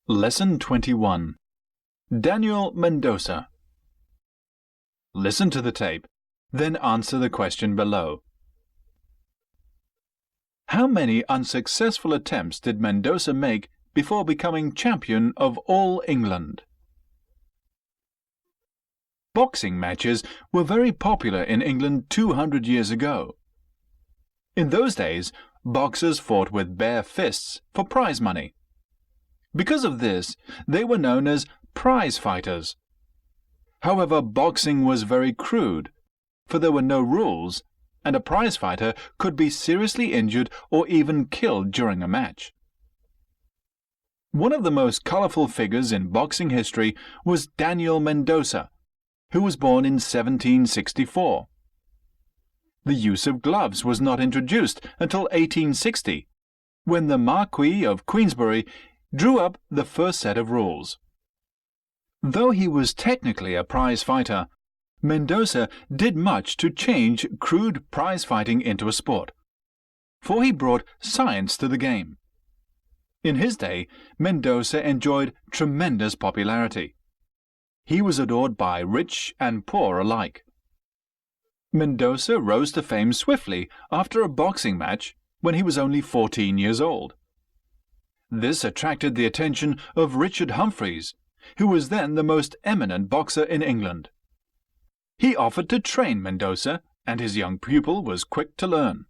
Lesson 21. Daniel Mendoza. Listen to the tape, then answer the question below. How many unsuccessful attempts did Mendoza make before becoming champion of all England? Boxing matches were very popular in England 200 years ago. In those days, boxers fought with bare fists for prize money. Because of this, they were known as prize fighters. However, boxing was very crude, for there were no rules, and a prize fighter could be seriously injured or even killed during a match. One of the most colorful figures in boxing history was Daniel Mendoza, who was born in 1764. The use of gloves was not introduced until 1860, when the Marquis of Queensberry drew up the first set of rules. Though he was technically a prize fighter, Mendoza did much to change crude prize fighting into a sport, for he brought science to the game. In his day, Mendoza enjoyed tremendous popularity. He was adored by rich and poor alike. Mendoza rose to fame swiftly after a boxing match when he was only 14 years old. This attracted the attention of Richard Humphreys, who was then the most eminent boxer in England. He offered to train Mendoza, and his young pupil was quick to learn.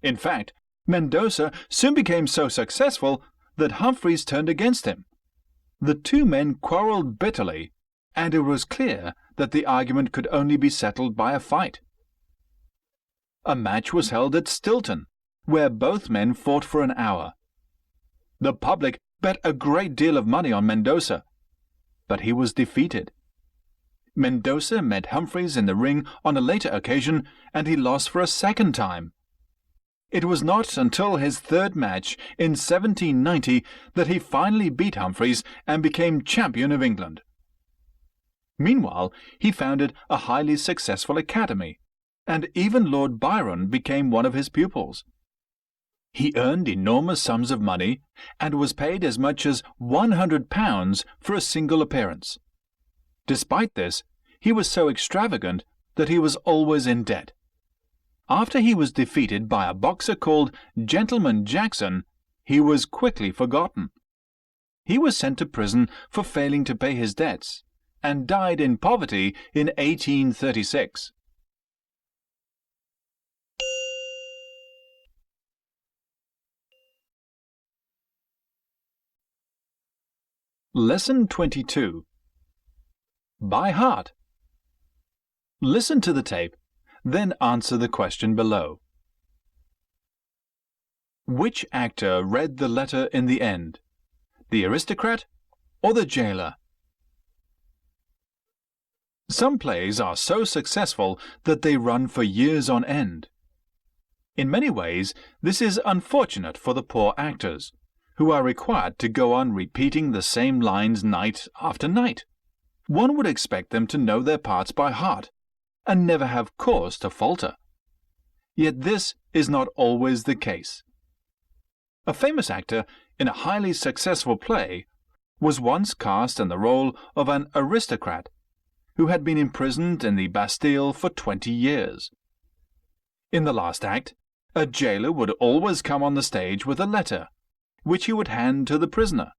In fact, Mendoza soon became so successful that Humphreys turned against him. The two men quarreled bitterly, and it was clear that the argument could only be settled by a fight. A match was held at Stilton, where both men fought for an hour. The public bet a great deal of money on Mendoza, but he was defeated. Mendoza met Humphreys in the ring on a later occasion, and he lost for a second time. It was not until his third match in 1790 that he finally beat Humphreys and became champion of England. Meanwhile, he founded a highly successful academy, and even Lord Byron became one of his pupils. He earned enormous sums of money and was paid as much as £100 for a single appearance. Despite this, he was so extravagant that he was always in debt. After he was defeated by a boxer called Gentleman Jackson, he was quickly forgotten. He was sent to prison for failing to pay his debts and died in poverty in 1836. Lesson 22. By heart. Listen to the tape, then answer the question below. Which actor read the letter in the end? The aristocrat or the jailer? Some plays are so successful that they run for years on end. In many ways, this is unfortunate for the poor actors, who are required to go on repeating the same lines night after night. One would expect them to know their parts by heart, and never have cause to falter. Yet this is not always the case. A famous actor in a highly successful play was once cast in the role of an aristocrat who had been imprisoned in the Bastille for 20 years. In the last act, a jailer would always come on the stage with a letter, which he would hand to the prisoner.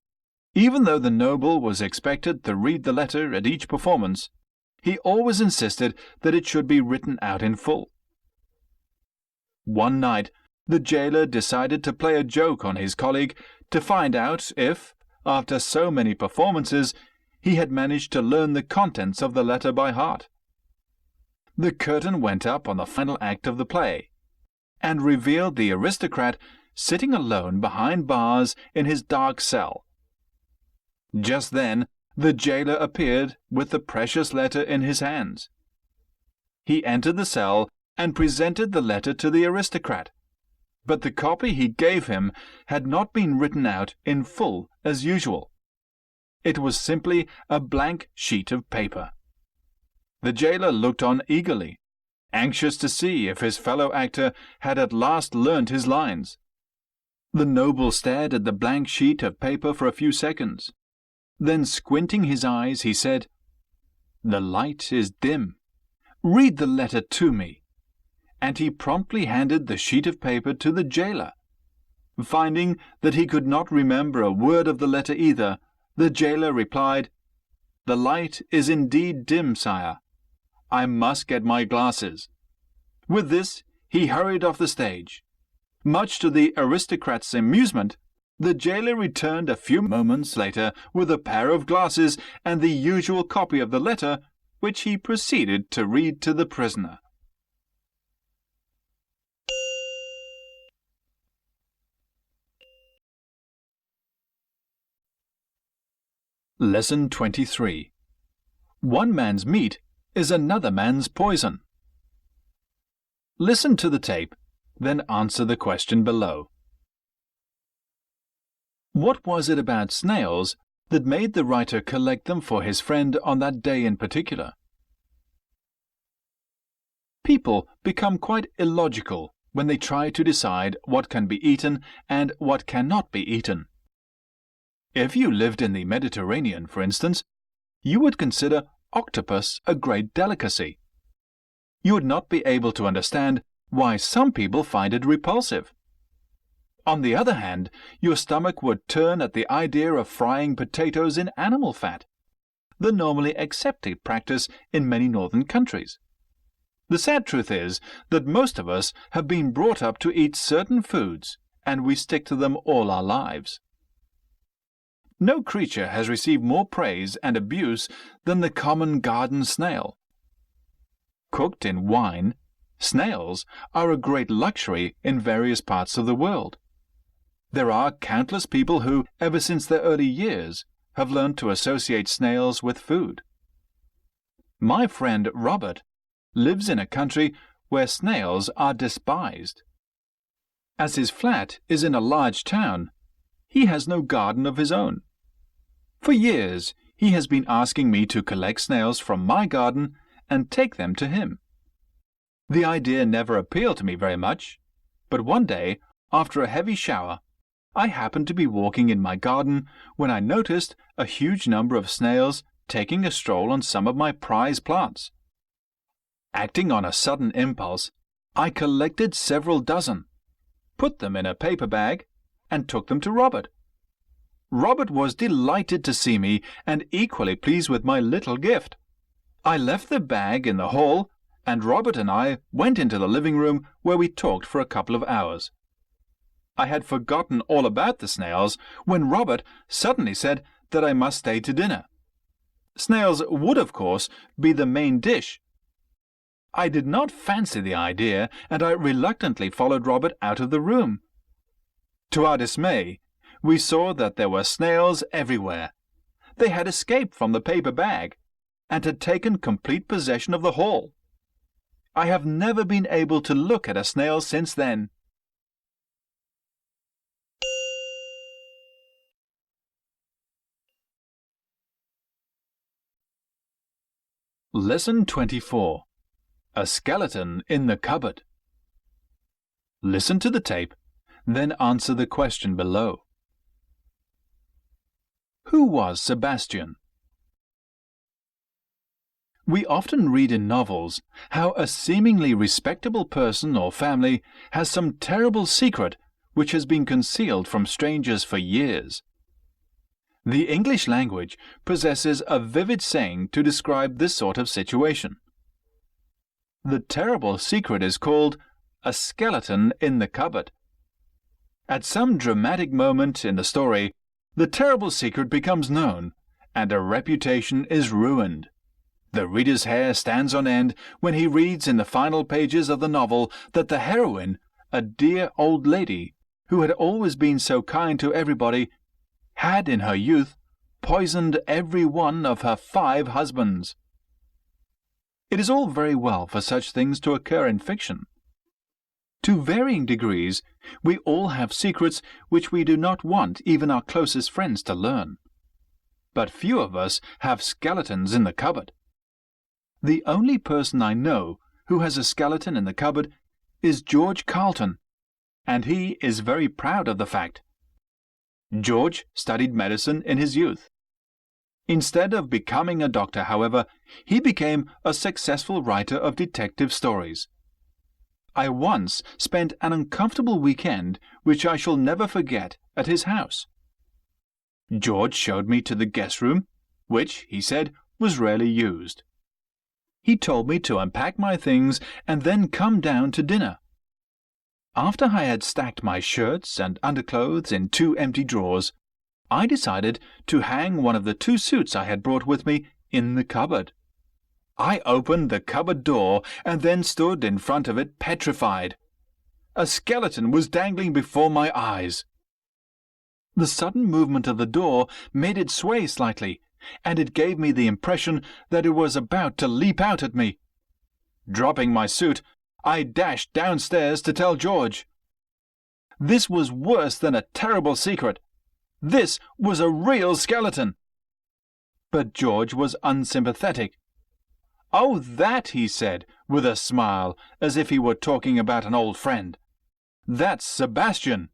Even though the noble was expected to read the letter at each performance, he always insisted that it should be written out in full. One night, the jailer decided to play a joke on his colleague to find out if, after so many performances, he had managed to learn the contents of the letter by heart. The curtain went up on the final act of the play, and revealed the aristocrat sitting alone behind bars in his dark cell. Just then, the jailer appeared with the precious letter in his hands. He entered the cell and presented the letter to the aristocrat, but the copy he gave him had not been written out in full as usual. It was simply a blank sheet of paper. The jailer looked on eagerly, anxious to see if his fellow actor had at last learnt his lines. The noble stared at the blank sheet of paper for a few seconds. Then, squinting his eyes, he said, "The light is dim. Read the letter to me." And he promptly handed the sheet of paper to the jailer. Finding that he could not remember a word of the letter either, the jailer replied, "The light is indeed dim, sire. I must get my glasses." With this, he hurried off the stage. Much to the aristocrat's amusement, the jailer returned a few moments later with a pair of glasses and the usual copy of the letter, which he proceeded to read to the prisoner. Lesson 23. One man's meat is another man's poison. Listen to the tape, then answer the question below. What was it about snails that made the writer collect them for his friend on that day in particular? People become quite illogical when they try to decide what can be eaten and what cannot be eaten. If you lived in the Mediterranean, for instance, you would consider octopus a great delicacy. You would not be able to understand why some people find it repulsive. On the other hand, your stomach would turn at the idea of frying potatoes in animal fat, the normally accepted practice in many northern countries. The sad truth is that most of us have been brought up to eat certain foods, and we stick to them all our lives. No creature has received more praise and abuse than the common garden snail. Cooked in wine, snails are a great luxury in various parts of the world. There are countless people who, ever since their early years, have learned to associate snails with food. My friend Robert lives in a country where snails are despised. As his flat is in a large town, he has no garden of his own. For years, he has been asking me to collect snails from my garden and take them to him. The idea never appealed to me very much, but one day, after a heavy shower, I happened to be walking in my garden when I noticed a huge number of snails taking a stroll on some of my prize plants. Acting on a sudden impulse, I collected several dozen, put them in a paper bag, and took them to Robert. Robert was delighted to see me and equally pleased with my little gift. I left the bag in the hall, and Robert and I went into the living room where we talked for a couple of hours. I had forgotten all about the snails when Robert suddenly said that I must stay to dinner. Snails would, of course, be the main dish. I did not fancy the idea, and I reluctantly followed Robert out of the room. To our dismay, we saw that there were snails everywhere. They had escaped from the paper bag and had taken complete possession of the hall. I have never been able to look at a snail since then. Lesson 24. A skeleton in the cupboard. Listen to the tape, then answer the question below. Who was Sebastian? We often read in novels how a seemingly respectable person or family has some terrible secret which has been concealed from strangers for years. The English language possesses a vivid saying to describe this sort of situation. The terrible secret is called a skeleton in the cupboard. At some dramatic moment in the story, the terrible secret becomes known, and a reputation is ruined. The reader's hair stands on end when he reads in the final pages of the novel that the heroine, a dear old lady who had always been so kind to everybody, had in her youth poisoned every one of her 5 husbands. It is all very well for such things to occur in fiction. To varying degrees, we all have secrets which we do not want even our closest friends to learn. But few of us have skeletons in the cupboard. The only person I know who has a skeleton in the cupboard is George Carlton, and he is very proud of the fact. George studied medicine in his youth. Instead of becoming a doctor, however, he became a successful writer of detective stories. I once spent an uncomfortable weekend which I shall never forget at his house. George showed me to the guest room, which, he said, was rarely used. He told me to unpack my things and then come down to dinner. After I had stacked my shirts and underclothes in 2 empty drawers, I decided to hang one of the 2 suits I had brought with me in the cupboard. I opened the cupboard door and then stood in front of it petrified. A skeleton was dangling before my eyes. The sudden movement of the door made it sway slightly, and it gave me the impression that it was about to leap out at me. Dropping my suit, I dashed downstairs to tell George. This was worse than a terrible secret. This was a real skeleton. But George was unsympathetic. "Oh, that," he said, with a smile, as if he were talking about an old friend. "That's Sebastian.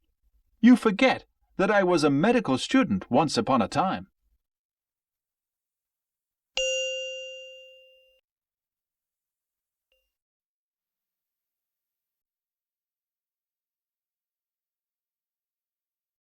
You forget that I was a medical student once upon a time."